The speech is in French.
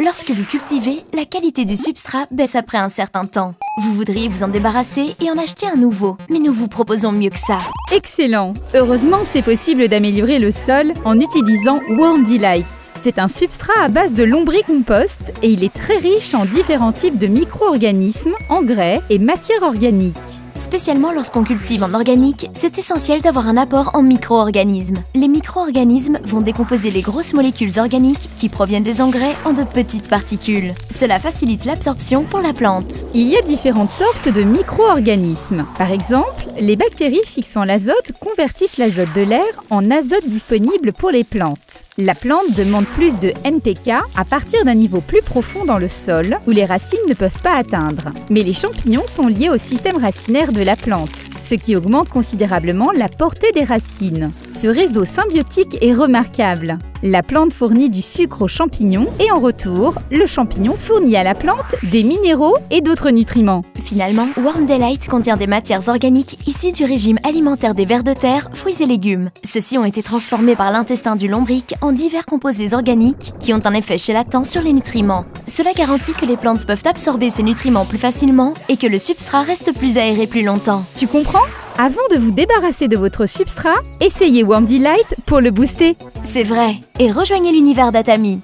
Lorsque vous cultivez, la qualité du substrat baisse après un certain temps. Vous voudriez vous en débarrasser et en acheter un nouveau, mais nous vous proposons mieux que ça. Excellent! Heureusement, c'est possible d'améliorer le sol en utilisant Worm Delight. C'est un substrat à base de lombricompost et il est très riche en différents types de micro-organismes, engrais et matières organiques. Spécialement lorsqu'on cultive en organique, c'est essentiel d'avoir un apport en micro-organismes. Les micro-organismes vont décomposer les grosses molécules organiques qui proviennent des engrais en de petites particules. Cela facilite l'absorption pour la plante. Il y a différentes sortes de micro-organismes. Par exemple, les bactéries fixant l'azote convertissent l'azote de l'air en azote disponible pour les plantes. La plante demande plus de NPK à partir d'un niveau plus profond dans le sol où les racines ne peuvent pas atteindre. Mais les champignons sont liés au système racinaire de la plante, ce qui augmente considérablement la portée des racines. Ce réseau symbiotique est remarquable. La plante fournit du sucre aux champignons et en retour, le champignon fournit à la plante des minéraux et d'autres nutriments. Finalement, Worm Delight contient des matières organiques issues du régime alimentaire des vers de terre, fruits et légumes. Ceux-ci ont été transformés par l'intestin du lombric en divers composés organiques qui ont un effet chélatant sur les nutriments. Cela garantit que les plantes peuvent absorber ces nutriments plus facilement et que le substrat reste plus aéré plus longtemps. Tu comprends? Avant de vous débarrasser de votre substrat, essayez Worm Delight pour le booster. C'est vrai. Et rejoignez l'univers d'Atami.